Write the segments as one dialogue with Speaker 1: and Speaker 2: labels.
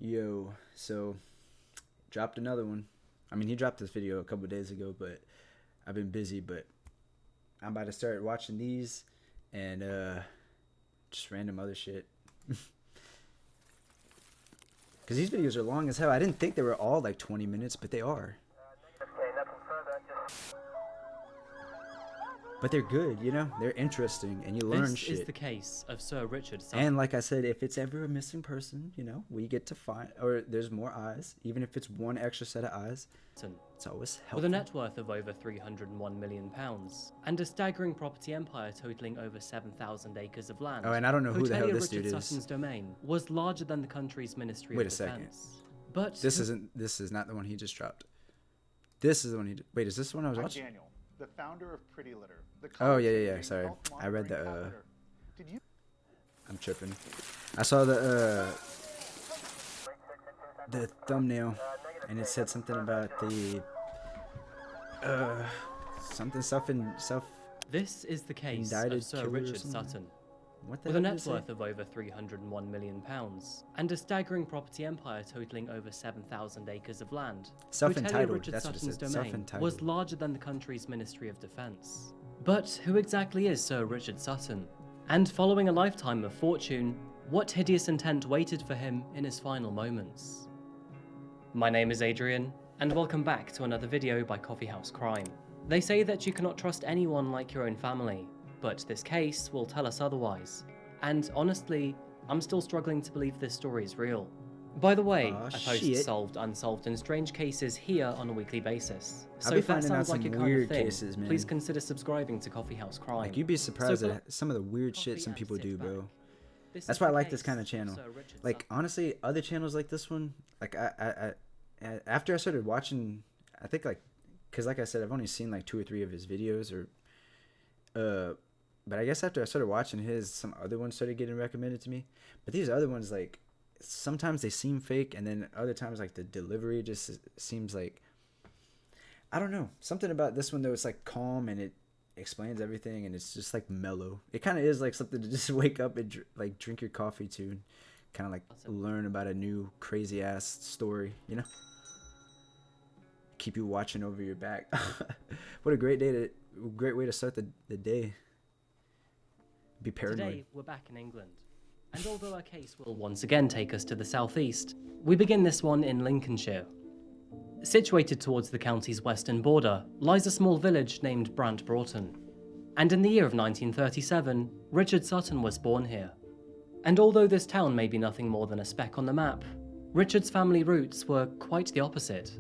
Speaker 1: Yo, so dropped another one. I mean, he dropped this video a couple days ago, but I've been busy. But I'm about to start watching these and just random other shit. Because these videos are long as hell. I didn't think they were all like 20 minutes, but they are. But they're good, you know? They're interesting, and you learn shit.
Speaker 2: This is the case of Sir Richard Sutton.
Speaker 1: And like I said, if it's ever a missing person, you know, we get to find, or there's more eyes, even if it's one extra set of eyes, it's always helpful.
Speaker 2: With a net worth of over £301 million and a staggering property empire totaling over 7,000 acres of land.
Speaker 1: Oh, and I don't know who the hell this
Speaker 2: Richard
Speaker 1: dude is.
Speaker 2: Sutton's domain was larger than the country's Ministry of Defense.
Speaker 1: Wait a second.
Speaker 2: But
Speaker 1: this is not the one he just dropped. This is the one he. Wait, is this the one I was watching?
Speaker 3: Daniel, the founder of Pretty Litter.
Speaker 1: Oh yeah. Sorry, I read the. I'm tripping. I saw the thumbnail, and it said something about the something self.
Speaker 2: This is the case of Sir Richard Sutton. With a net worth of over £301 million and a staggering property empire totaling over 7,000 acres of land,
Speaker 1: self-entitled.
Speaker 2: Richard
Speaker 1: That's what it
Speaker 2: Sutton's
Speaker 1: said.
Speaker 2: domain
Speaker 1: Self-entitled.
Speaker 2: was larger than the country's Ministry of Defense. But who exactly is Sir Richard Sutton? And following a lifetime of fortune, what hideous intent waited for him in his final moments? My name is Adrian, and welcome back to another video by Coffeehouse Crime. They say that you cannot trust anyone like your own family, but this case will tell us otherwise. And honestly, I'm still struggling to believe this story is real. By the way, I post solved, unsolved, and strange cases here on a weekly basis. So if that sounds like your kind of thing, please consider subscribing to Coffeehouse Crime.
Speaker 1: Like, you'd be surprised at some of the weird shit some people do, bro. That's why I like this kind of channel. Like, honestly, other channels like this one, like after I started watching, I think because like I said, I've only seen like 2 or 3 of his videos, but I guess after I started watching his, some other ones started getting recommended to me. But these other ones, like, sometimes they seem fake, and then other times, like, the delivery just seems like, I don't know, something about this one though. It's like calm, and it explains everything, and it's just like mellow. It kind of is like something to just wake up and like drink your coffee to, and kind of like learn about a new crazy ass story, you know. Keep you watching over your back. What a great way to start the day. Be paranoid.
Speaker 2: Today, we're back in England. And although our case will once again take us to the southeast, we begin this one in Lincolnshire. Situated towards the county's western border lies a small village named Brant Broughton. And in the year of 1937, Richard Sutton was born here. And although this town may be nothing more than a speck on the map, Richard's family roots were quite the opposite.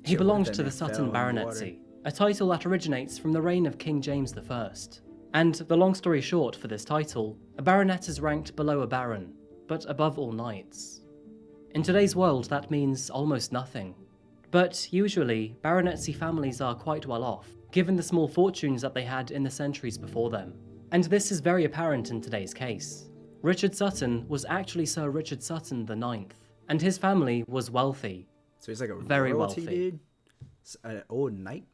Speaker 2: He belonged to the Sutton baronetcy, a title that originates from the reign of King James I. And the long story short for this title, a baronet is ranked below a baron, but above all knights. In today's world, that means almost nothing. But usually, baronetcy families are quite well off, given the small fortunes that they had in the centuries before them. And this is very apparent in today's case. Richard Sutton was actually Sir Richard Sutton IX, and his family was wealthy.
Speaker 1: So he's like a
Speaker 2: very
Speaker 1: royalty
Speaker 2: wealthy
Speaker 1: dude? An old knight?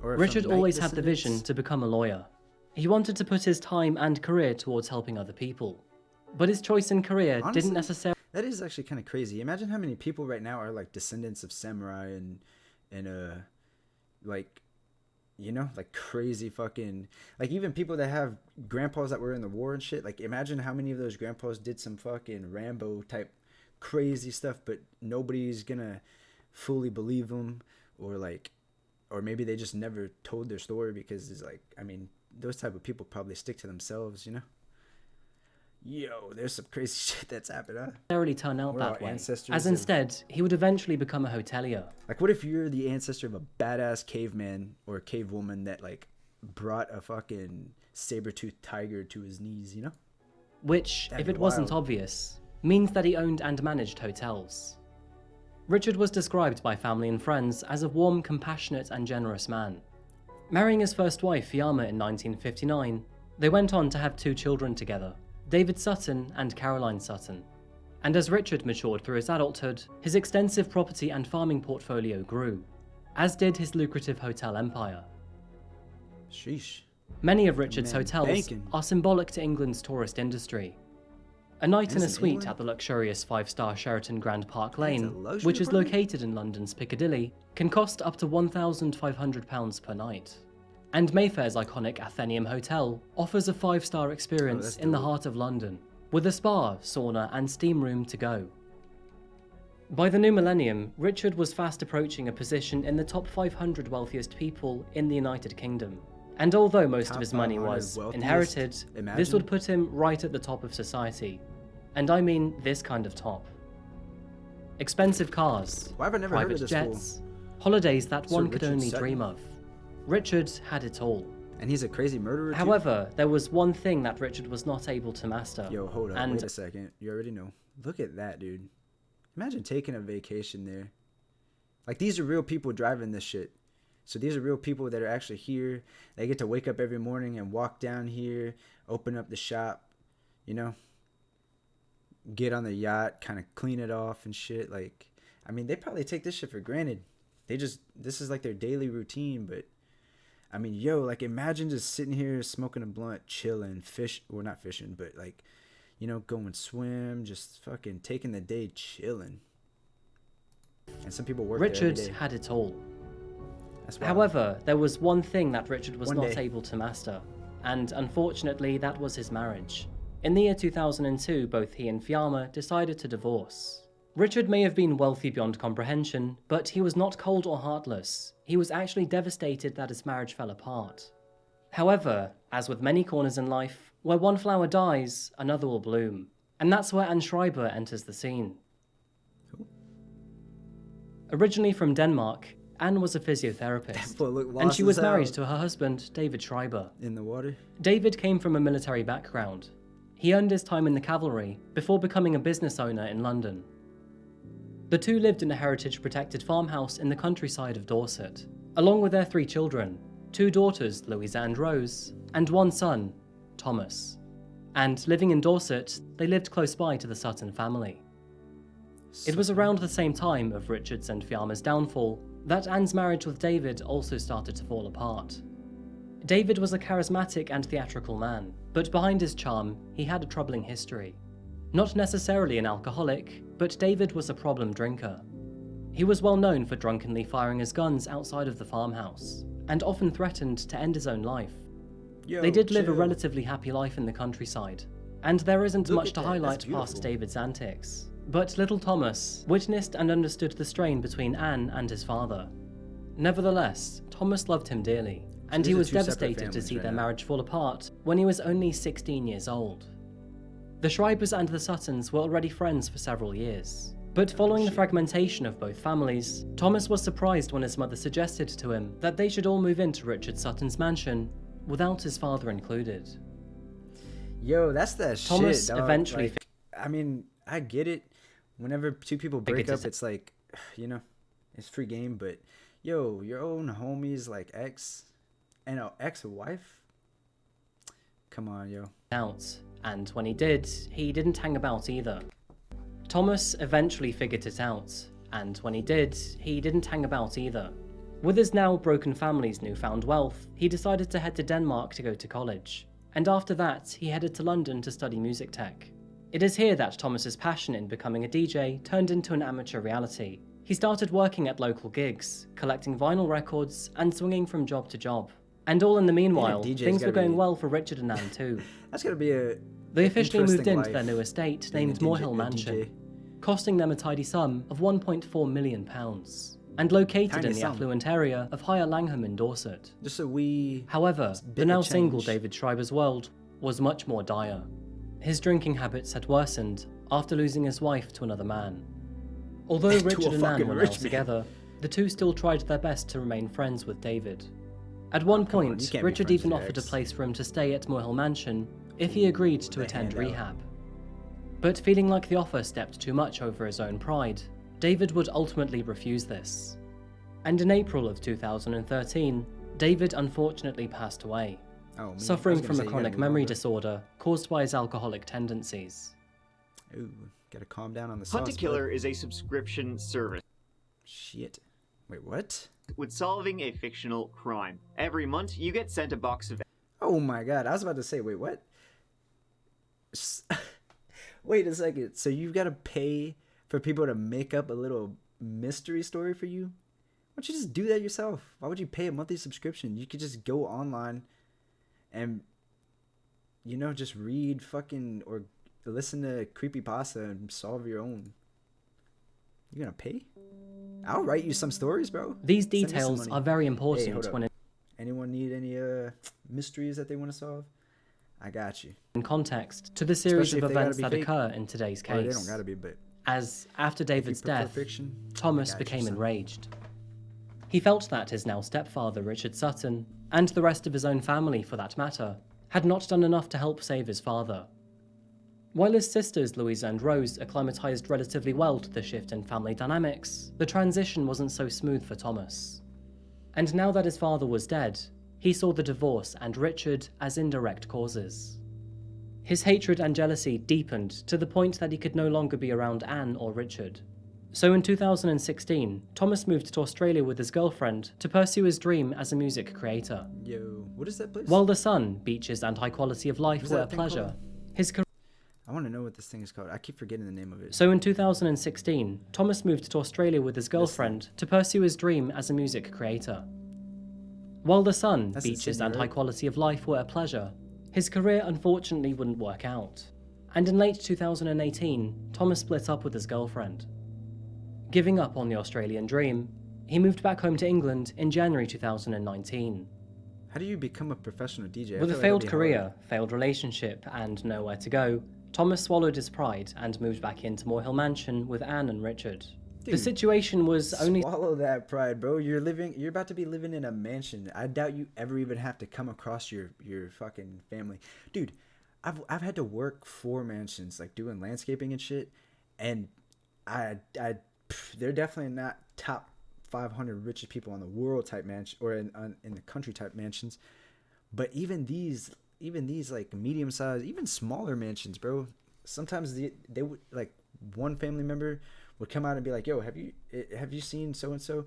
Speaker 1: Or
Speaker 2: Richard always had the vision to become a lawyer. He wanted to put his time and career towards helping other people. But his choice in career didn't necessarily...
Speaker 1: That is actually kind of crazy. Imagine how many people right now are like descendants of samurai and like, you know, like crazy fucking... Like even people that have grandpas that were in the war and shit. Like imagine how many of those grandpas did some fucking Rambo type crazy stuff, but nobody's gonna fully believe them, or maybe they just never told their story because it's like, I mean, those type of people probably stick to themselves, you know. Yo, there's some crazy shit that's happened, huh?
Speaker 2: Necessarily turn out that way, as instead he would eventually become a hotelier.
Speaker 1: Like, what if you're the ancestor of a badass caveman or a cave woman that like brought a fucking saber-toothed tiger to his knees, you know?
Speaker 2: Which, if it wasn't obvious, means that he owned and managed hotels. Richard was described by family and friends as a warm, compassionate and generous man. Marrying his first wife, Fiamma, in 1959, they went on to have 2 children together, David Sutton and Caroline Sutton. And as Richard matured through his adulthood, his extensive property and farming portfolio grew, as did his lucrative hotel empire.
Speaker 1: Sheesh.
Speaker 2: Many of Richard's hotels are symbolic to England's tourist industry. A night
Speaker 1: And
Speaker 2: in a
Speaker 1: it's in
Speaker 2: suite
Speaker 1: England?
Speaker 2: at the luxurious 5-star Sheraton Grand Park
Speaker 1: Yeah, it's a
Speaker 2: Lane,
Speaker 1: luxury
Speaker 2: which is
Speaker 1: apartment?
Speaker 2: located in London's Piccadilly, can cost up to £1,500 per night. And Mayfair's iconic Athenaeum Hotel offers a 5-star experience
Speaker 1: that's
Speaker 2: in the
Speaker 1: dope.
Speaker 2: heart of London, with a spa, sauna, and steam room to go. By the new millennium, Richard was fast approaching a position in the top 500 wealthiest people in the United Kingdom. And although most of
Speaker 1: Top
Speaker 2: his money
Speaker 1: 500
Speaker 2: was
Speaker 1: wealthiest?
Speaker 2: inherited, this
Speaker 1: Imagine.
Speaker 2: would put him right at the top of society. And I mean this kind of top. Expensive cars,
Speaker 1: Why have I never heard of
Speaker 2: private
Speaker 1: this fool?
Speaker 2: jets, holidays that
Speaker 1: Sir
Speaker 2: one could
Speaker 1: Richard
Speaker 2: only
Speaker 1: Sutton.
Speaker 2: dream of. Richard had it all.
Speaker 1: And he's a crazy murderer too?
Speaker 2: However, there was one thing that Richard was not able to master.
Speaker 1: Yo, hold up,
Speaker 2: and
Speaker 1: wait a second. You already know. Look at that, dude. Imagine taking a vacation there. Like, these are real people driving this shit. So these are real people that are actually here. They get to wake up every morning and walk down here, open up the shop, you know, get on the yacht, kind of clean it off and shit. Like, I mean, they probably take this shit for granted. This is like their daily routine. But I mean, yo, like, imagine just sitting here smoking a blunt, chilling, not fishing, but like, you know, going swim, just fucking taking the day chilling. And some people work there
Speaker 2: Richard
Speaker 1: every day.
Speaker 2: had it all.
Speaker 1: That's wild.
Speaker 2: However, there was one thing that Richard was
Speaker 1: One
Speaker 2: not
Speaker 1: day.
Speaker 2: able to master, and unfortunately that was his marriage. In the year 2002, both he and Fiamma decided to divorce. Richard may have been wealthy beyond comprehension, but he was not cold or heartless. He was actually devastated that his marriage fell apart. However, as with many corners in life, where one flower dies, another will bloom. And that's where Anne Schreiber enters the scene. Originally from Denmark, Anne was a physiotherapist,
Speaker 1: fool looked
Speaker 2: and
Speaker 1: lost
Speaker 2: she
Speaker 1: as
Speaker 2: was married
Speaker 1: hell.
Speaker 2: to her husband, David Schreiber.
Speaker 1: In the water.
Speaker 2: David came from a military background. He earned his time in the cavalry before becoming a business owner in London. The two lived in a heritage-protected farmhouse in the countryside of Dorset, along with their 3 children, 2 daughters, Louisa and Rose, and 1 son, Thomas. And living in Dorset, they lived close by to the Sutton family. It was around the same time of Richard's and Fiamma's downfall that Anne's marriage with David also started to fall apart. David was a charismatic and theatrical man, but behind his charm, he had a troubling history. Not necessarily an alcoholic, but David was a problem drinker. He was well known for drunkenly firing his guns outside of the farmhouse, and often threatened to end his own life.
Speaker 1: Yo,
Speaker 2: They did live a
Speaker 1: chill.
Speaker 2: relatively happy life in the countryside, and there isn't
Speaker 1: Look
Speaker 2: much
Speaker 1: at
Speaker 2: to
Speaker 1: that,
Speaker 2: highlight
Speaker 1: that's beautiful.
Speaker 2: past David's antics. But little Thomas witnessed and understood the strain between Anne and his father. Nevertheless, Thomas loved him dearly, and
Speaker 1: these
Speaker 2: he
Speaker 1: are
Speaker 2: was
Speaker 1: 2 separate
Speaker 2: devastated to
Speaker 1: families
Speaker 2: see
Speaker 1: right
Speaker 2: their
Speaker 1: now.
Speaker 2: marriage fall apart when he was only 16 years old. The Schreibers and the Suttons were already friends for several years. But following the fragmentation of both families, Thomas was surprised when his mother suggested to him that they should all move into Richard Sutton's mansion, without his father included.
Speaker 1: Yo, that's that
Speaker 2: Thomas
Speaker 1: shit, dog.
Speaker 2: eventually
Speaker 1: Like, I mean, I get it. Whenever 2 people break
Speaker 2: Figured
Speaker 1: up,
Speaker 2: it-
Speaker 1: it's like, you know, it's free game. But yo, your own homie's like ex and an ex-wife. Come on, yo.
Speaker 2: Out, and when he did, he didn't hang about either. Thomas eventually figured it out, and when he did, he didn't hang about either. With his now broken family's newfound wealth, he decided to head to Denmark to go to college, and after that, he headed to London to study music tech. It is here that Thomas's passion in becoming a DJ turned into an amateur reality. He started working at local gigs, collecting vinyl records, and swinging from job to job. And all in the meanwhile,
Speaker 1: DJ's
Speaker 2: things were
Speaker 1: gotta
Speaker 2: going
Speaker 1: be-
Speaker 2: well for Richard and Anne too.
Speaker 1: That's gonna be a.
Speaker 2: They officially moved
Speaker 1: interesting
Speaker 2: into their
Speaker 1: life,
Speaker 2: new estate
Speaker 1: being a
Speaker 2: named Moorhill
Speaker 1: DJ.
Speaker 2: Mansion, costing them a tidy sum of £1.4 million, and located
Speaker 1: Tiny
Speaker 2: in the
Speaker 1: sum.
Speaker 2: affluent area of Higher Langham in Dorset.
Speaker 1: Just a wee.
Speaker 2: However, the
Speaker 1: bit
Speaker 2: now
Speaker 1: of
Speaker 2: single
Speaker 1: change.
Speaker 2: David Schreiber's world was much more dire. His drinking habits had worsened after losing his wife to another man. Although
Speaker 1: To a
Speaker 2: Richard and Anne
Speaker 1: fucking
Speaker 2: were now
Speaker 1: rich man.
Speaker 2: together, the two still tried their best to remain friends with David. At one
Speaker 1: come on, you
Speaker 2: point,
Speaker 1: can't be
Speaker 2: Richard
Speaker 1: friends
Speaker 2: even
Speaker 1: with your
Speaker 2: offered a
Speaker 1: ex.
Speaker 2: place for him to stay at Moorhill Mansion if he agreed to
Speaker 1: They
Speaker 2: attend
Speaker 1: hand out.
Speaker 2: rehab. But feeling like the offer stepped too much over his own pride, David would ultimately refuse this. And in April of 2013, David unfortunately passed away,
Speaker 1: Oh, man.
Speaker 2: suffering
Speaker 1: I was
Speaker 2: from
Speaker 1: gonna
Speaker 2: a
Speaker 1: say, you
Speaker 2: chronic
Speaker 1: gotta
Speaker 2: memory
Speaker 1: move on,
Speaker 2: disorder caused by his alcoholic tendencies.
Speaker 1: but- Ooh, gotta calm down on the
Speaker 4: Hunt a
Speaker 1: sauce. bud.
Speaker 4: Killer is a subscription service
Speaker 1: Shit. Wait, what?
Speaker 4: with solving a fictional crime. Every month, you get sent a box of
Speaker 1: Oh my god, I was about to say, wait, what? Wait a second. So you've got to pay for people to make up a little mystery story for you? Why don't you just do that yourself? Why would you pay a monthly subscription? You could just go online and, just read fucking or listen to creepypasta and solve your own. You gonna pay? I'll write you some stories, bro.
Speaker 2: These
Speaker 1: Send me some
Speaker 2: details
Speaker 1: money.
Speaker 2: are very
Speaker 1: Hey,
Speaker 2: important
Speaker 1: hold up.
Speaker 2: when
Speaker 1: Anyone need any mysteries that they want to solve? I got you.
Speaker 2: in context to the series
Speaker 1: Especially
Speaker 2: of
Speaker 1: if they gotta
Speaker 2: events
Speaker 1: be
Speaker 2: that
Speaker 1: fake.
Speaker 2: occur in today's
Speaker 1: Or they
Speaker 2: case.
Speaker 1: don't gotta be, but
Speaker 2: As after David's
Speaker 1: prefer
Speaker 2: death,
Speaker 1: fiction,
Speaker 2: Thomas
Speaker 1: I got you,
Speaker 2: became
Speaker 1: son.
Speaker 2: enraged. He felt that his now stepfather, Richard Sutton, and the rest of his own family for that matter, had not done enough to help save his father. While his sisters, Louisa and Rose, acclimatized relatively well to the shift in family dynamics, the transition wasn't so smooth for Thomas. And now that his father was dead, he saw the divorce and Richard as indirect causes. His hatred and jealousy deepened to the point that he could no longer be around Anne or Richard. So in 2016, Thomas moved to Australia with his girlfriend to pursue his dream as a music creator.
Speaker 1: yo, what is that place?
Speaker 2: While the sun, beaches and high quality of life
Speaker 1: What is
Speaker 2: were a
Speaker 1: that thing
Speaker 2: pleasure,
Speaker 1: called?
Speaker 2: his career.
Speaker 1: I want to know what this thing is called. I keep forgetting the name of it.
Speaker 2: So in 2016, Thomas moved to Australia with his girlfriend to pursue his dream as a music creator. While the sun,
Speaker 1: That's in
Speaker 2: beaches
Speaker 1: Sydney,
Speaker 2: and
Speaker 1: right?
Speaker 2: high quality of life were a pleasure, his career unfortunately wouldn't work out. And in late 2018, Thomas split up with his girlfriend. Giving up on the Australian dream, he moved back home to England in January 2019.
Speaker 1: How do you become a professional DJ? I
Speaker 2: With a
Speaker 1: feel like
Speaker 2: failed
Speaker 1: that'd be
Speaker 2: career,
Speaker 1: hard.
Speaker 2: failed relationship, and nowhere to go, Thomas swallowed his pride and moved back into Moorhill Mansion with Anne and Richard. The
Speaker 1: Dude,
Speaker 2: situation was only
Speaker 1: Swallow that pride, bro. You're about to be living in a mansion. I doubt you ever even have to come across your fucking family. Dude, I've had to work for mansions, like doing landscaping and shit, and they're definitely not top 500 richest people in the world type mansion or in the country type mansions. But even these like medium sized, even smaller mansions, bro. Sometimes they would, like, one family member would come out and be like, "Yo, have you seen so and so?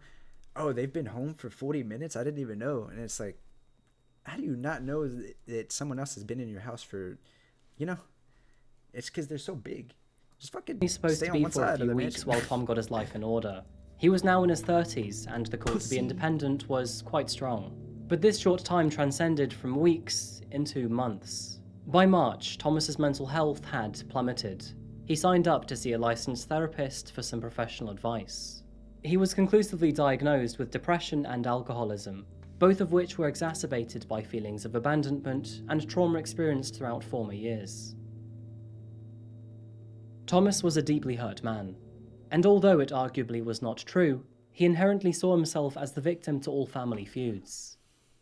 Speaker 1: Oh, they've been home for 40 minutes. I didn't even know." And it's like, how do you not know that someone else has been in your house for, It's because they're so big. Just fucking
Speaker 2: supposed
Speaker 1: stay
Speaker 2: to
Speaker 1: on
Speaker 2: be
Speaker 1: one
Speaker 2: for a
Speaker 1: side of
Speaker 2: few
Speaker 1: the
Speaker 2: weeks
Speaker 1: mansion.
Speaker 2: while Tom got his life in order. He was now in his 30s, and the call to
Speaker 1: Pussy.
Speaker 2: be independent was quite strong. But this short time transcended from weeks into months. By March, Thomas's mental health had plummeted. He signed up to see a licensed therapist for some professional advice. He was conclusively diagnosed with depression and alcoholism, both of which were exacerbated by feelings of abandonment and trauma experienced throughout former years. Thomas was a deeply hurt man, and although it arguably was not true, he inherently saw himself as the victim to all family feuds.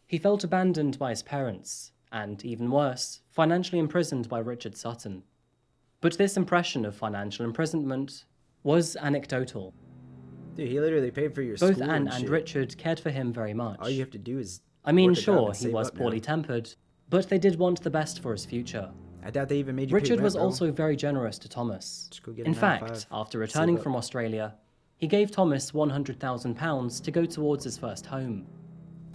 Speaker 2: He felt abandoned by his parents, and even worse, financially imprisoned by Richard Sutton. But this impression of financial imprisonment was anecdotal.
Speaker 1: Dude, he literally paid for your
Speaker 2: Both
Speaker 1: school
Speaker 2: Anne
Speaker 1: and
Speaker 2: and
Speaker 1: shit.
Speaker 2: Richard cared for him very much.
Speaker 1: All you have to do is.
Speaker 2: I mean,
Speaker 1: work a job
Speaker 2: sure,
Speaker 1: and
Speaker 2: he
Speaker 1: save
Speaker 2: was
Speaker 1: up now.
Speaker 2: poorly tempered, but they did want the best for his future.
Speaker 1: I doubt they even made you pay
Speaker 2: Richard
Speaker 1: rent,
Speaker 2: was
Speaker 1: bro.
Speaker 2: also very generous to Thomas.
Speaker 1: Just go get a
Speaker 2: In
Speaker 1: 9 to
Speaker 2: fact,
Speaker 1: 5.
Speaker 2: after
Speaker 1: Save
Speaker 2: returning
Speaker 1: up.
Speaker 2: from Australia, he gave Thomas £100,000 to go towards his first home.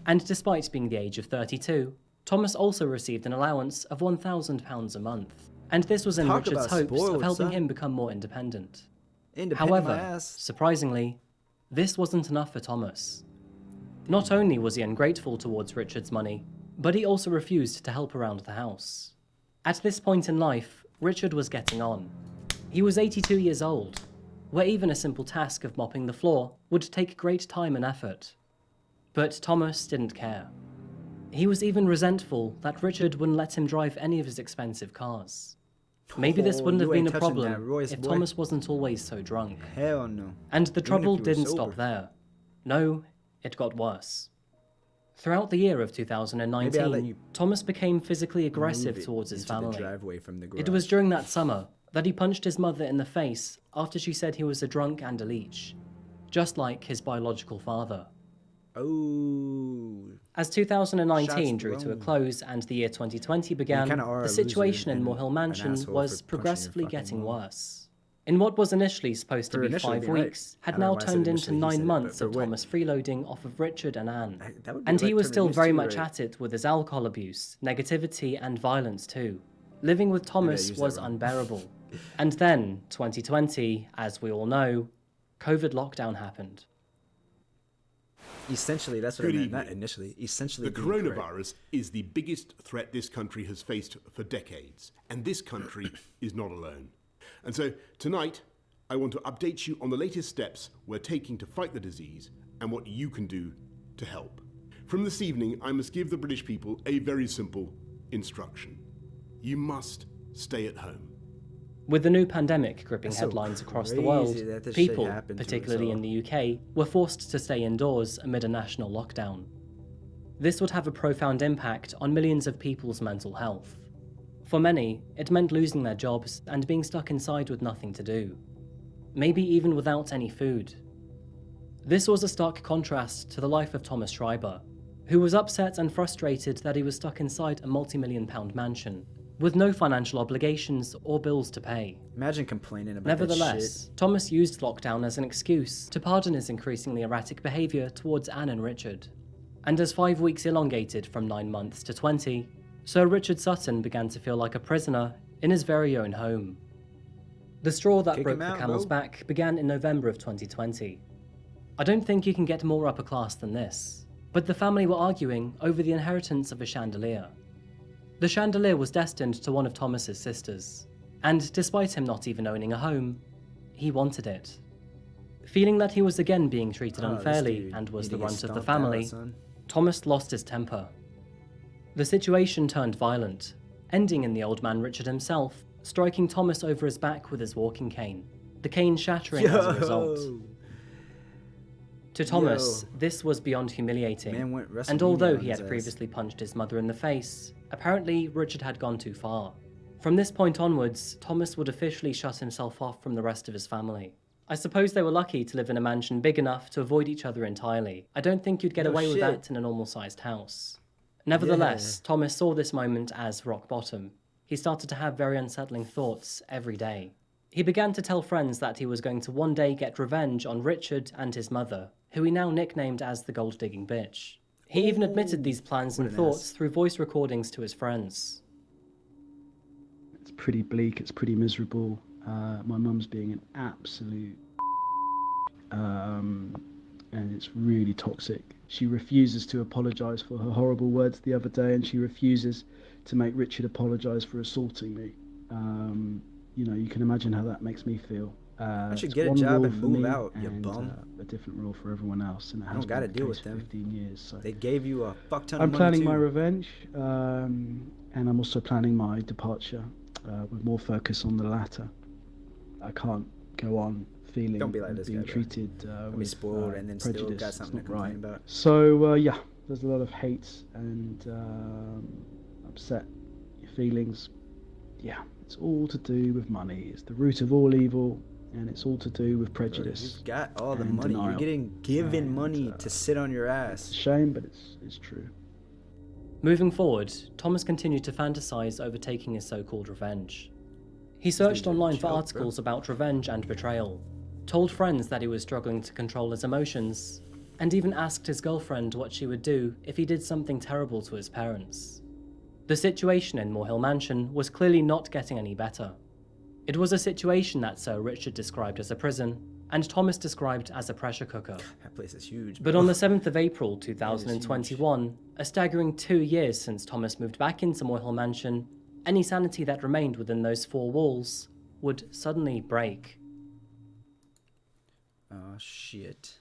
Speaker 2: And despite being the age of 32, Thomas also received an allowance of £1,000 a month. And this was in
Speaker 1: Talk
Speaker 2: Richard's
Speaker 1: about
Speaker 2: hopes of
Speaker 1: spoiled,
Speaker 2: helping
Speaker 1: son.
Speaker 2: him become more independent.
Speaker 1: Independent my
Speaker 2: However,
Speaker 1: ass.
Speaker 2: surprisingly, this wasn't enough for Thomas. Not only was he ungrateful towards Richard's money, but he also refused to help around the house. At this point in life, Richard was getting on. He was 82 years old, where even a simple task of mopping the floor would take great time and effort. But Thomas didn't care. He was even resentful that Richard wouldn't let him drive any of his expensive cars. Maybe this
Speaker 1: Oh,
Speaker 2: wouldn't
Speaker 1: you
Speaker 2: have been
Speaker 1: ain't
Speaker 2: a
Speaker 1: touching that
Speaker 2: problem
Speaker 1: Royce,
Speaker 2: if
Speaker 1: boy.
Speaker 2: Thomas wasn't always so drunk.
Speaker 1: Hell no.
Speaker 2: And the
Speaker 1: Even
Speaker 2: trouble
Speaker 1: if you were
Speaker 2: didn't
Speaker 1: sober.
Speaker 2: stop there. No, it got worse. Throughout the year of
Speaker 1: Maybe I'll let
Speaker 2: 2019,
Speaker 1: you
Speaker 2: Thomas became physically aggressive
Speaker 1: Move it
Speaker 2: towards his
Speaker 1: into the
Speaker 2: family.
Speaker 1: driveway from the
Speaker 2: It
Speaker 1: garage.
Speaker 2: was during that summer that he punched his mother in the face after she said he was a drunk and a leech, just like his biological father.
Speaker 1: Oh.
Speaker 2: As 2019
Speaker 1: Shots
Speaker 2: drew to a
Speaker 1: thrown.
Speaker 2: close and the year 2020 began,
Speaker 1: kinda are
Speaker 2: the
Speaker 1: a
Speaker 2: situation
Speaker 1: loser
Speaker 2: in
Speaker 1: and
Speaker 2: Moorhill
Speaker 1: an
Speaker 2: Mansion
Speaker 1: asshole
Speaker 2: was
Speaker 1: for punching your
Speaker 2: progressively
Speaker 1: fucking
Speaker 2: getting
Speaker 1: mom.
Speaker 2: worse. In what was initially supposed to
Speaker 1: For
Speaker 2: be
Speaker 1: initially
Speaker 2: 5
Speaker 1: being right.
Speaker 2: weeks,
Speaker 1: I
Speaker 2: had
Speaker 1: don't know
Speaker 2: now
Speaker 1: why I said
Speaker 2: turned into
Speaker 1: initially, he
Speaker 2: 9
Speaker 1: said it,
Speaker 2: months
Speaker 1: but
Speaker 2: of
Speaker 1: for what?
Speaker 2: Thomas freeloading off of Richard and Anne.
Speaker 1: That would be
Speaker 2: And he
Speaker 1: like
Speaker 2: was
Speaker 1: turning
Speaker 2: still
Speaker 1: these
Speaker 2: very
Speaker 1: two,
Speaker 2: much
Speaker 1: right?
Speaker 2: at it with his alcohol abuse, negativity, and violence too. Living with Thomas
Speaker 1: used that
Speaker 2: was
Speaker 1: wrong.
Speaker 2: unbearable. And then, 2020, as we all know, COVID lockdown happened.
Speaker 1: Essentially, that's what
Speaker 5: Good
Speaker 1: I meant.
Speaker 5: evening.
Speaker 1: Not initially. Essentially,
Speaker 5: The
Speaker 1: being correct.
Speaker 5: coronavirus is the biggest threat this country has faced for decades, and this country is not alone. And so, tonight, I want to update you on the latest steps we're taking to fight the disease and what you can do to help. From this evening, I must give the British people a very simple instruction. You must stay at home.
Speaker 2: With the new pandemic gripping
Speaker 1: That's so
Speaker 2: headlines across the
Speaker 1: crazy
Speaker 2: world,
Speaker 1: that this shit
Speaker 2: people,
Speaker 1: happened to us
Speaker 2: particularly in
Speaker 1: all.
Speaker 2: the UK, were forced to stay indoors amid a national lockdown. This would have a profound impact on millions of people's mental health. For many, it meant losing their jobs and being stuck inside with nothing to do. Maybe even without any food. This was a stark contrast to the life of Thomas Schreiber, who was upset and frustrated that he was stuck inside a multi-million-pound mansion, with no financial obligations or bills to pay.
Speaker 1: Imagine complaining about
Speaker 2: Nevertheless, Thomas used lockdown as an excuse to pardon his increasingly erratic behaviour towards Anne and Richard. And as 5 weeks elongated from 9 months to 20, Sir Richard Sutton began to feel like a prisoner in his very own home. The straw that
Speaker 1: Kick
Speaker 2: broke
Speaker 1: him
Speaker 2: the
Speaker 1: out,
Speaker 2: camel's
Speaker 1: bro.
Speaker 2: back began in November of 2020. I don't think you can get more upper class than this, but the family were arguing over the inheritance of a chandelier. The chandelier was destined to one of Thomas's sisters, and despite him not even owning a home, he wanted it. Feeling that he was again being treated
Speaker 1: Oh, this
Speaker 2: unfairly
Speaker 1: dude
Speaker 2: and was
Speaker 1: need
Speaker 2: the
Speaker 1: to get
Speaker 2: runt of the
Speaker 1: stomped out,
Speaker 2: family,
Speaker 1: son.
Speaker 2: Thomas lost his temper. The situation turned violent, ending in the old man Richard himself striking Thomas over his back with his walking cane, the cane shattering as a result. To Thomas, this was beyond humiliating,
Speaker 1: Man went WrestleMania
Speaker 2: and although
Speaker 1: on
Speaker 2: he
Speaker 1: his
Speaker 2: had
Speaker 1: ass.
Speaker 2: previously punched his mother in the face, apparently Richard had gone too far. From this point onwards, Thomas would officially shut himself off from the rest of his family. I suppose they were lucky to live in a mansion big enough to avoid each other entirely. I don't think you'd get
Speaker 1: No
Speaker 2: away with
Speaker 1: shit.
Speaker 2: that in a normal-sized house. Nevertheless, Thomas saw this moment as rock bottom. He started to have very unsettling thoughts every day. He began to tell friends that he was going to one day get revenge on Richard and his mother, who he now nicknamed as the gold-digging bitch. He even admitted these plans and
Speaker 1: an
Speaker 2: thoughts
Speaker 1: ass.
Speaker 2: through voice recordings to his friends.
Speaker 6: It's pretty bleak, it's pretty miserable. My mum's being an absolute and it's really toxic. She refuses to apologise for her horrible words the other day, and she refuses to make Richard apologise for assaulting me. You know, you can imagine how that makes me feel.
Speaker 1: should
Speaker 6: It's
Speaker 1: get a
Speaker 6: one
Speaker 1: job
Speaker 6: rule
Speaker 1: and
Speaker 6: for
Speaker 1: move
Speaker 6: me
Speaker 1: out, you
Speaker 6: and,
Speaker 1: bum.
Speaker 6: a different rule for everyone else, and it has
Speaker 1: don't gotta
Speaker 6: been the
Speaker 1: deal
Speaker 6: case
Speaker 1: with
Speaker 6: for
Speaker 1: them.
Speaker 6: 15 years. So
Speaker 1: They gave you a fuck ton of
Speaker 6: I'm
Speaker 1: money
Speaker 6: planning
Speaker 1: too.
Speaker 6: my revenge, and I'm also planning my departure with more focus on the latter. I can't go on feeling
Speaker 1: Don't be like
Speaker 6: and
Speaker 1: this
Speaker 6: being
Speaker 1: guy, bro.
Speaker 6: treated
Speaker 1: Don't be
Speaker 6: with
Speaker 1: spoiled and then still
Speaker 6: prejudice.
Speaker 1: got
Speaker 6: It's
Speaker 1: something to
Speaker 6: not
Speaker 1: complain
Speaker 6: right.
Speaker 1: about.
Speaker 6: So yeah, there's a lot of hate and upset feelings. Yeah, it's all to do with money. It's the root of all evil, and it's all to do with
Speaker 1: Bro,
Speaker 6: prejudice.
Speaker 1: you've got all the
Speaker 6: and
Speaker 1: money. You're
Speaker 6: denial.
Speaker 1: getting given
Speaker 6: And,
Speaker 1: money to sit on your
Speaker 6: It's
Speaker 1: ass.
Speaker 6: a shame, but it's true.
Speaker 2: Moving forward, Thomas continued to fantasize over taking his so-called revenge. He searched
Speaker 1: dude's a
Speaker 2: online for
Speaker 1: joke, bro.
Speaker 2: articles about revenge and betrayal, told friends that he was struggling to control his emotions, and even asked his girlfriend what she would do if he did something terrible to his parents. The situation in Moorhill Mansion was clearly not getting any better. It was a situation that Sir Richard described as a prison, and Thomas described as a pressure cooker.
Speaker 1: That place is huge.
Speaker 2: But
Speaker 1: bro.
Speaker 2: on the 7th of April 2021, a staggering 2 years since Thomas moved back into Moorhill Mansion, any sanity that remained within those four walls would suddenly break.
Speaker 1: Oh shit.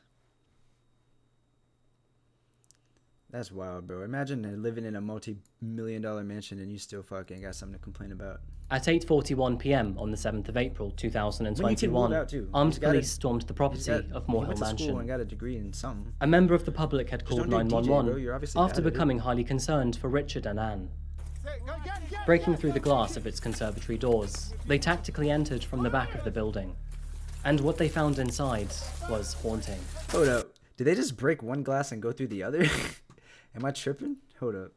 Speaker 1: That's wild, bro. Imagine living in a multi-million-dollar mansion and you still fucking got something to complain about.
Speaker 2: At 8:41 p.m. on the 7th of April
Speaker 1: When you can
Speaker 2: 2021,
Speaker 1: move out, too.
Speaker 2: armed
Speaker 1: He's got
Speaker 2: police
Speaker 1: a-
Speaker 2: stormed the
Speaker 1: He's
Speaker 2: property
Speaker 1: got-
Speaker 2: of
Speaker 1: he
Speaker 2: Moorhill
Speaker 1: went to school and
Speaker 2: Mansion.
Speaker 1: got a degree in something.
Speaker 2: A member of the public had called
Speaker 1: don't do DJ, bro.
Speaker 2: 911
Speaker 1: You're obviously
Speaker 2: after
Speaker 1: bad at it.
Speaker 2: becoming highly concerned for Richard and Anne. Breaking through the glass of its conservatory doors, they tactically entered from the back of the building. And what they found inside was haunting.
Speaker 1: Hold up. Did they just break one glass and go through the other? Am I tripping? Hold up.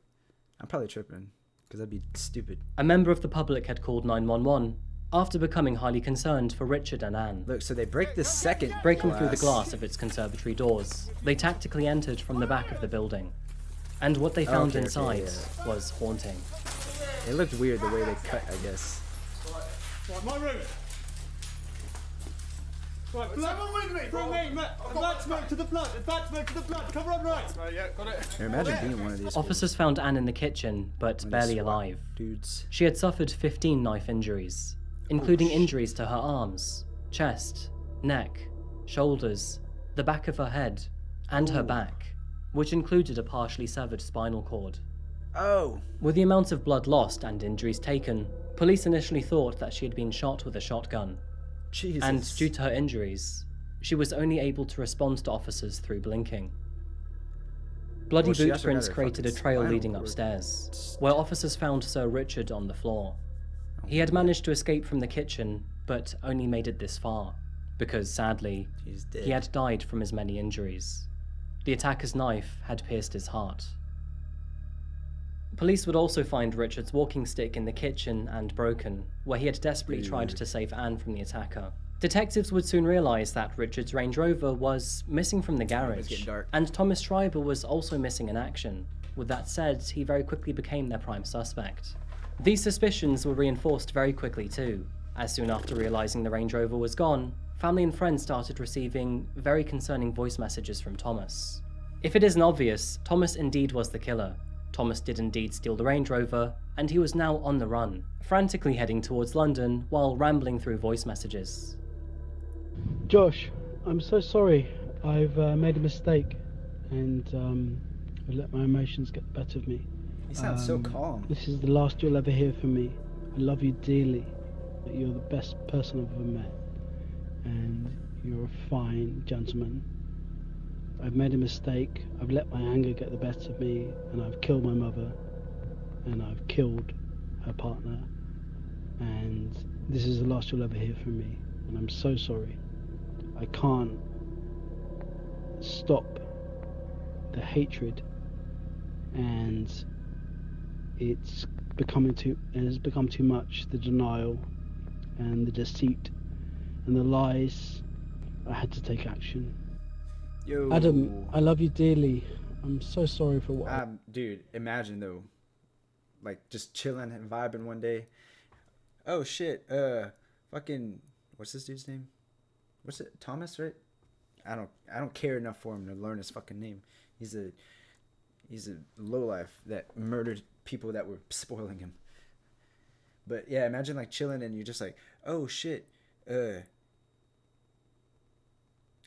Speaker 1: I'm probably tripping. Because that'd be stupid.
Speaker 2: A member of the public had called 911 after becoming highly concerned for Richard and Anne.
Speaker 1: Look, so they break the second
Speaker 2: Breaking through the
Speaker 1: glass.
Speaker 2: glass of its conservatory doors, they tactically entered from the back of the building. And what they found
Speaker 1: Okay,
Speaker 2: inside
Speaker 1: yeah.
Speaker 2: was haunting.
Speaker 1: It looked weird the way they cut, I guess.
Speaker 7: Right, my room. Right,
Speaker 3: Someone with me,
Speaker 7: from
Speaker 3: bro.
Speaker 7: me, advance move to the flood, advance move to the flood, cover on right.
Speaker 3: Yeah, got it.
Speaker 1: Now imagine being one of these
Speaker 2: Officers found Anne in the kitchen, but
Speaker 1: When they
Speaker 2: barely
Speaker 1: swat
Speaker 2: alive.
Speaker 1: dudes.
Speaker 2: She had suffered 15 knife injuries, including injuries to her arms, chest, neck, shoulders, the back of her head, and her back, which included a partially severed spinal cord.
Speaker 1: Oh,
Speaker 2: With the amount of blood lost and injuries taken, police initially thought that she had been shot with a shotgun,
Speaker 1: Jesus.
Speaker 2: and due to her injuries, she was only able to respond to officers through blinking. Bloody
Speaker 1: Well, she
Speaker 2: boot
Speaker 1: also
Speaker 2: prints
Speaker 1: got her
Speaker 2: created a
Speaker 1: fucking
Speaker 2: trail
Speaker 1: spinal
Speaker 2: leading
Speaker 1: cord.
Speaker 2: upstairs, where officers found Sir Richard on the floor. He had managed to escape from the kitchen, but only made it this far, because sadly,
Speaker 1: He's dead.
Speaker 2: he had died from his many injuries. The attacker's knife had pierced his heart. Police would also find Richard's walking stick in the kitchen and broken, where he had desperately tried to save Anne from the attacker. Detectives would soon realise that Richard's Range Rover was missing from the garage,
Speaker 1: getting dark.
Speaker 2: and Thomas Schreiber was also missing in action. With that said, he very quickly became their prime suspect. These suspicions were reinforced very quickly too, as soon after realising the Range Rover was gone, family and friends started receiving very concerning voice messages from Thomas. If it isn't obvious, Thomas indeed was the killer. Thomas did indeed steal the Range Rover, and he was now on the run, frantically heading towards London while rambling through voice messages.
Speaker 6: Josh, I'm so sorry. I've made a mistake, and I've let my emotions get the better of me.
Speaker 1: He sounds so calm.
Speaker 6: This is the last you'll ever hear from me. I love you dearly. But you're the best person I've ever met, and you're a fine gentleman. I've made a mistake. I've let my anger get the best of me, and I've killed my mother, and I've killed her partner, and this is the last you'll ever hear from me, and I'm so sorry. I can't stop the hatred, and it has become too much, the denial and the deceit and the lies. I had to take action.
Speaker 1: Yo.
Speaker 6: Adam, I love you dearly. I'm so sorry for what
Speaker 1: Dude, imagine though, like just chilling and vibing one day. Oh shit, fucking, what's this dude's name? What's it? Thomas, right? I don't care enough for him to learn his fucking name. He's a lowlife that murdered people that were spoiling him. But yeah, imagine like chilling and you're just like, oh shit,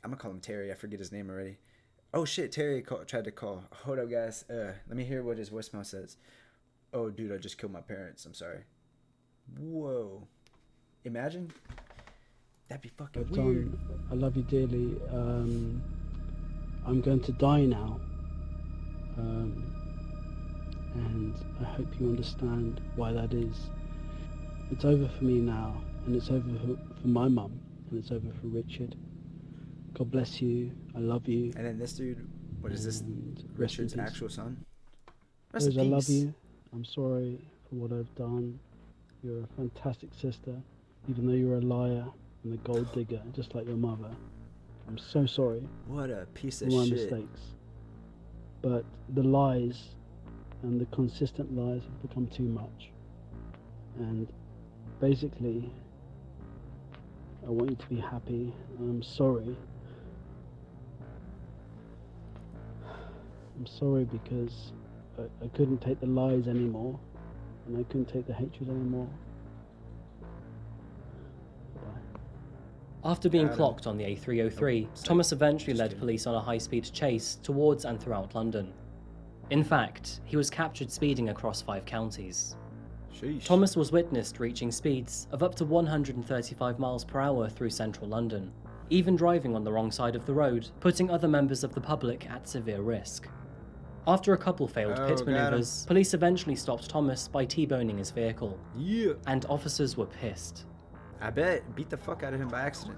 Speaker 1: I'm gonna call him Terry. I forget his name already. Oh shit, Terry tried to call. Hold up, guys. Let me hear what his voicemail says. Oh, dude, I just killed my parents. I'm sorry. Whoa. Imagine. That'd be fucking weird.
Speaker 6: I love you dearly. I'm going to die now. And I hope you understand why that is. It's over for me now, and it's over for my mum, and it's over for Richard. God bless you. I love you.
Speaker 1: And then this dude, what is this?
Speaker 6: And rest in
Speaker 1: Richard's
Speaker 6: peace.
Speaker 1: actual son? Rest in
Speaker 6: Rose, I love
Speaker 1: peace.
Speaker 6: you. I'm sorry for what I've done. You're a fantastic sister, even though you're a liar and a gold digger, just like your mother. I'm so sorry
Speaker 1: What a piece
Speaker 6: for
Speaker 1: of
Speaker 6: my
Speaker 1: shit.
Speaker 6: mistakes. But the lies and the consistent lies have become too much. And basically, I want you to be happy. And I'm sorry. I'm sorry because I couldn't take the lies anymore, and I couldn't take the hatred anymore. Bye.
Speaker 2: After being
Speaker 1: Adam.
Speaker 2: clocked on the A303,
Speaker 1: Oh, sorry.
Speaker 2: Thomas eventually
Speaker 1: Just
Speaker 2: led
Speaker 1: kidding.
Speaker 2: police on a high-speed chase towards and throughout London. In fact, he was captured speeding across 5 counties.
Speaker 1: Sheesh.
Speaker 2: Thomas was witnessed reaching speeds of up to 135 miles per hour through central London, even driving on the wrong side of the road, putting other members of the public at severe risk. After a couple failed
Speaker 1: Oh,
Speaker 2: pit
Speaker 1: got him.
Speaker 2: maneuvers, police eventually stopped Thomas by T-boning his vehicle,
Speaker 1: Yeah.
Speaker 2: and officers were pissed.
Speaker 1: I bet. Beat the fuck out of him by accident.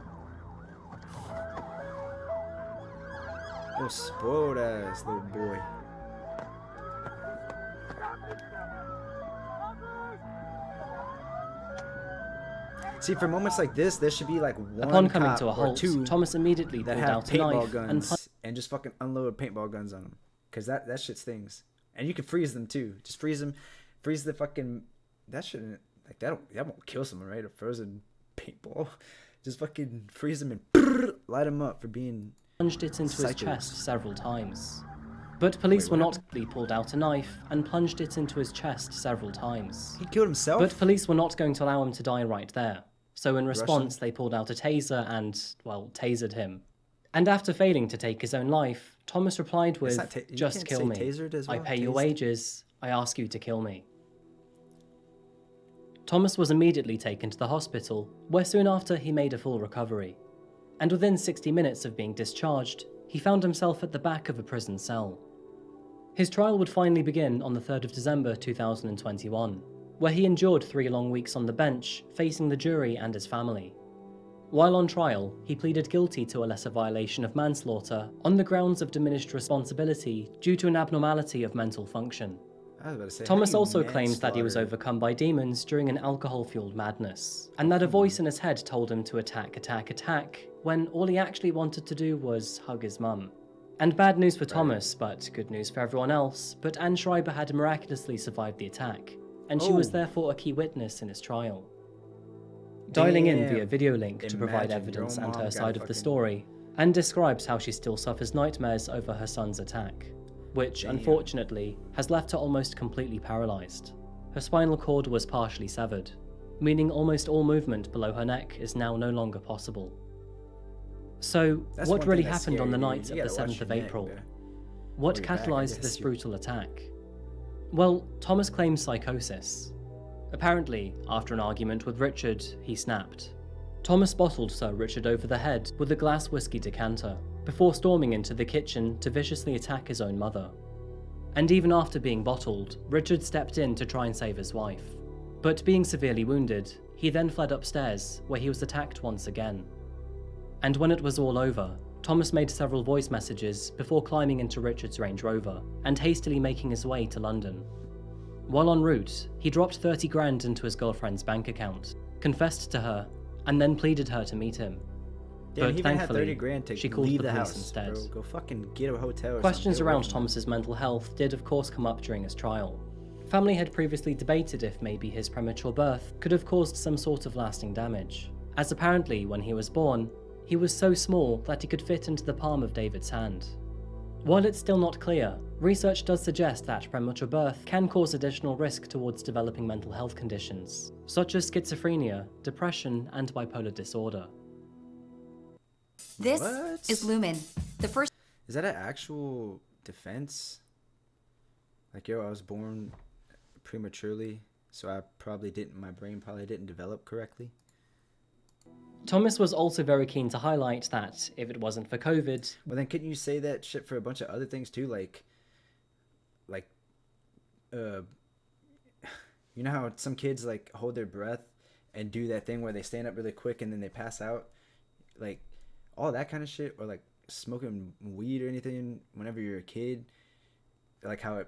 Speaker 1: Oh, spoiled ass little boy. See, for moments like this, there should be like one
Speaker 2: Upon coming
Speaker 1: cop
Speaker 2: to a
Speaker 1: or
Speaker 2: halt,
Speaker 1: two
Speaker 2: Thomas immediately
Speaker 1: that
Speaker 2: pulled
Speaker 1: have
Speaker 2: out a
Speaker 1: paintball
Speaker 2: knife and
Speaker 1: guns and just fucking unload paintball guns on them, cause that shit stings. And you can freeze them too. Just freeze them, freeze the fucking. That shouldn't. Like that won't kill someone, right? A frozen paintball, just fucking freeze them and light them up for being.
Speaker 2: Plunged it into his
Speaker 1: psychos.
Speaker 2: chest several times. But police
Speaker 1: Wait,
Speaker 2: were
Speaker 1: what
Speaker 2: not. He pulled out a knife and plunged it into his chest several times.
Speaker 1: He killed himself.
Speaker 2: But police were not going to allow him to die right there. So in response, they pulled out a taser and, well, tasered him. And after failing to take his own life, Thomas replied with,
Speaker 1: you
Speaker 2: "Just
Speaker 1: can't
Speaker 2: kill
Speaker 1: say
Speaker 2: me.
Speaker 1: tasered as
Speaker 2: I
Speaker 1: well,
Speaker 2: pay your
Speaker 1: tased."
Speaker 2: wages. I ask you to kill me." Thomas was immediately taken to the hospital, where soon after he made a full recovery. And within 60 minutes of being discharged, he found himself at the back of a prison cell. His trial would finally begin on the 3rd of December 2021, where he endured 3 long weeks on the bench, facing the jury and his family. While on trial, he pleaded guilty to a lesser violation of manslaughter on the grounds of diminished responsibility due to an abnormality of mental function.
Speaker 1: I was about to say,
Speaker 2: Thomas
Speaker 1: how do you
Speaker 2: also claimed that he was
Speaker 1: manslaughter?
Speaker 2: overcome by demons during an alcohol-fueled madness, and that a voice in his head told him to attack, when all he actually wanted to do was hug his mum. And bad news for Thomas, but good news for everyone else, but Anne Schreiber had miraculously survived the attack, and she was
Speaker 1: Oh.
Speaker 2: therefore a key witness in his trial. Dialing in
Speaker 1: Damn.
Speaker 2: via video link to provide
Speaker 1: Imagine
Speaker 2: evidence
Speaker 1: your
Speaker 2: and
Speaker 1: mom
Speaker 2: her
Speaker 1: got
Speaker 2: side of the
Speaker 1: fucking-
Speaker 2: story, Anne describes how she still suffers nightmares over her son's attack, which, unfortunately, has left her almost completely paralysed. Her spinal cord was partially severed, meaning almost all movement below her neck is now no longer possible. So,
Speaker 1: That's
Speaker 2: what
Speaker 1: one
Speaker 2: really
Speaker 1: thing that's
Speaker 2: happened on the
Speaker 1: scary,
Speaker 2: night
Speaker 1: dude. You
Speaker 2: of the
Speaker 1: gotta watch
Speaker 2: 7th of
Speaker 1: your neck,
Speaker 2: April?
Speaker 1: bro.
Speaker 2: What
Speaker 1: Or your back, I
Speaker 2: catalysed
Speaker 1: guess.
Speaker 2: this brutal attack? Well, Thomas claims psychosis. Apparently, after an argument with Richard, he snapped. Thomas bottled Sir Richard over the head with a glass whiskey decanter, before storming into the kitchen to viciously attack his own mother. And even after being bottled, Richard stepped in to try and save his wife. But being severely wounded, he then fled upstairs, where he was attacked once again. And when it was all over, Thomas made several voice messages before climbing into Richard's Range Rover and hastily making his way to London. While en route, he dropped 30 grand into his girlfriend's bank account, confessed to her, and then pleaded her to meet him.
Speaker 1: Damn,
Speaker 2: But
Speaker 1: he even had
Speaker 2: thankfully,
Speaker 1: 30 grand to
Speaker 2: she called
Speaker 1: leave
Speaker 2: the police
Speaker 1: house,
Speaker 2: instead.
Speaker 1: Bro. Go fucking get a hotel or
Speaker 2: Questions
Speaker 1: something.
Speaker 2: around Thomas's mental health did of course come up during his trial. Family had previously debated if maybe his premature birth could have caused some sort of lasting damage, as apparently when he was born, he was so small that he could fit into the palm of David's hand. While it's still not clear, research does suggest that premature birth can cause additional risk towards developing mental health conditions, such as schizophrenia, depression, and bipolar disorder.
Speaker 8: This
Speaker 1: What?
Speaker 8: is Lumen, the first.
Speaker 1: Is that an actual defense? Like, yo, I was born prematurely, so my brain probably didn't develop correctly.
Speaker 2: Thomas was also very keen to highlight that if it wasn't for COVID,
Speaker 1: Well, then couldn't you say that shit for a bunch of other things too? Like, you know how some kids like hold their breath and do that thing where they stand up really quick and then they pass out, like all that kind of shit, or like smoking weed or anything whenever you're a kid, like how it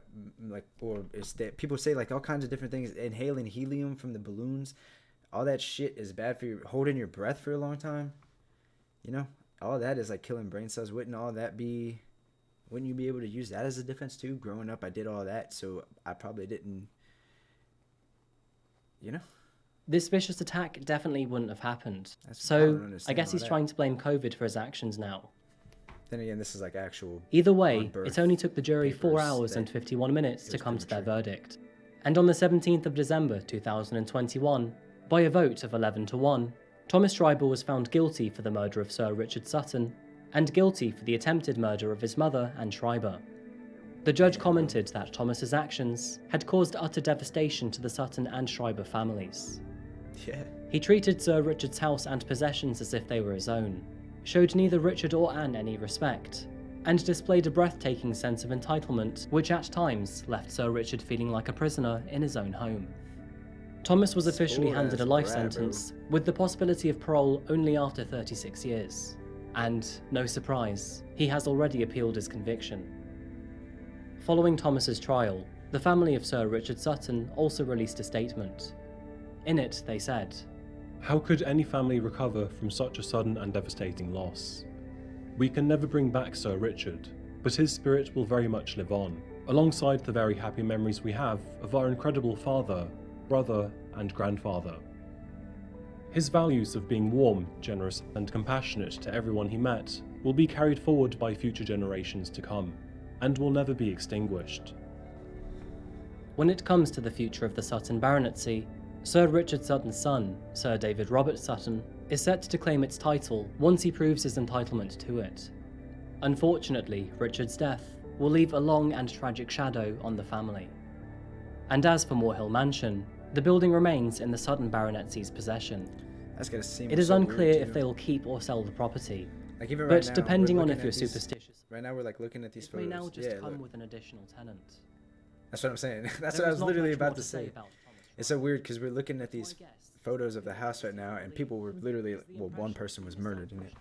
Speaker 1: like, or is that people say like all kinds of different things, inhaling helium from the balloons, all that shit is bad for you. Holding your breath for a long time, you know, all that is like killing brain cells. Wouldn't you be able to use that as a defense too? Growing up, I did all that, so I probably didn't, you know?
Speaker 2: this vicious attack definitely wouldn't have happened.
Speaker 1: I
Speaker 2: So,
Speaker 1: don't
Speaker 2: I
Speaker 1: understand
Speaker 2: guess
Speaker 1: all
Speaker 2: he's
Speaker 1: that.
Speaker 2: trying to blame COVID for his actions now.
Speaker 1: Then again, this is like actual.
Speaker 2: Either way,
Speaker 1: on birth
Speaker 2: it only took the jury 4
Speaker 1: papers
Speaker 2: hours
Speaker 1: that
Speaker 2: and 51 minutes
Speaker 1: it
Speaker 2: to
Speaker 1: was
Speaker 2: come to their
Speaker 1: premature.
Speaker 2: verdict. And on the 17th of December 2021, by a vote of 11 to 1, Thomas Schreiber was found guilty for the murder of Sir Richard Sutton and guilty for the attempted murder of his mother and Schreiber. The judge commented that Thomas's actions had caused utter devastation to the Sutton and Schreiber families.
Speaker 1: Yeah.
Speaker 2: He treated Sir Richard's house and possessions as if they were his own, showed neither Richard or Anne any respect, and displayed a breathtaking sense of entitlement which at times left Sir Richard feeling like a prisoner in his own home. Thomas was officially
Speaker 1: Spoiled
Speaker 2: handed a
Speaker 1: ass
Speaker 2: life
Speaker 1: brat, bro.
Speaker 2: sentence with the possibility of parole only after 36 years. And, no surprise, he has already appealed his conviction. Following Thomas's trial, the family of Sir Richard Sutton also released a statement. In it, they said,
Speaker 9: How could any family recover from such a sudden and devastating loss? We can never bring back Sir Richard, but his spirit will very much live on, alongside the very happy memories we have of our incredible father, brother, and grandfather. His values of being warm, generous, and compassionate to everyone he met will be carried forward by future generations to come, and will never be extinguished.
Speaker 2: When it comes to the future of the Sutton baronetcy, Sir Richard Sutton's son, Sir David Robert Sutton, is set to claim its title once he proves his entitlement to it. Unfortunately, Richard's death will leave a long and tragic shadow on the family. And as for Moorhill Mansion, the building remains in the Sutton baronetcy's possession.
Speaker 1: That's gonna seem
Speaker 2: It is
Speaker 1: so
Speaker 2: unclear
Speaker 1: weird,
Speaker 2: if
Speaker 1: too.
Speaker 2: they will keep or sell the property,
Speaker 1: Like even
Speaker 2: but
Speaker 1: right now,
Speaker 2: depending
Speaker 1: we're
Speaker 2: on
Speaker 1: looking
Speaker 2: if you're
Speaker 1: at these-
Speaker 2: superstitious,
Speaker 1: Right now we're like looking at these
Speaker 2: it may
Speaker 1: photos.
Speaker 2: now just
Speaker 1: Yeah,
Speaker 2: come
Speaker 1: look.
Speaker 2: with an additional tenant.
Speaker 1: That's what I'm saying. That's
Speaker 2: There
Speaker 1: what I
Speaker 2: is
Speaker 1: was
Speaker 2: not
Speaker 1: literally
Speaker 2: much more
Speaker 1: about to say.
Speaker 2: about Thomas
Speaker 1: It's so
Speaker 2: Ryan.
Speaker 1: weird because we're looking at
Speaker 2: My
Speaker 1: these
Speaker 2: guess
Speaker 1: photos of the house right now, and people were literally, well, one person was murdered in it.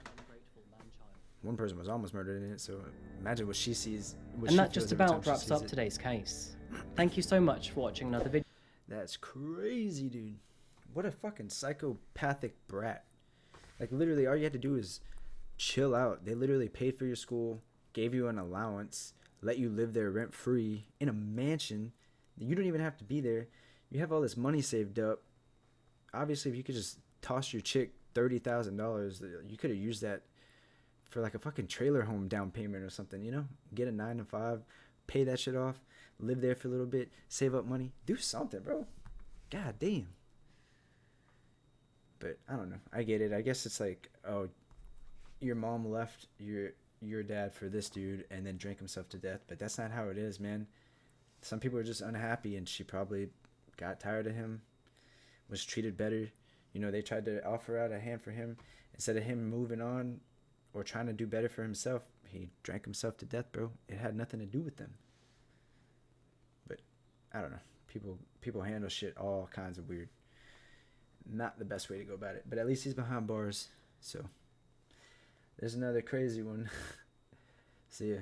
Speaker 1: One person was almost murdered in it. So imagine what she sees. What
Speaker 2: And
Speaker 1: she
Speaker 2: that
Speaker 1: feels
Speaker 2: just
Speaker 1: every time
Speaker 2: about
Speaker 1: she
Speaker 2: wraps
Speaker 1: sees
Speaker 2: up
Speaker 1: it.
Speaker 2: today's case. Thank you so much for watching another video.
Speaker 1: That's crazy, dude. What a fucking psychopathic brat. Like, literally, all you had to do is chill out. They literally paid for your school, gave you an allowance, let you live there rent-free in a mansion. You don't even have to be there. You have all this money saved up. Obviously, if you could just toss your chick $30,000, you could have used that for, like, a fucking trailer home down payment or something, you know? Get a 9 to 5, pay that shit off, live there for a little bit, save up money. Do something, bro. God damn. But I don't know. I get it. I guess it's like, oh, your mom left your dad for this dude and then drank himself to death. But that's not how it is, man. Some people are just unhappy, and she probably got tired of him, was treated better. You know, they tried to offer out a hand for him. Instead of him moving on or trying to do better for himself, he drank himself to death, bro. It had nothing to do with them. But I don't know. People handle shit all kinds of weird. Not the best way to go about it, but at least he's behind bars. So there's another crazy one. See ya.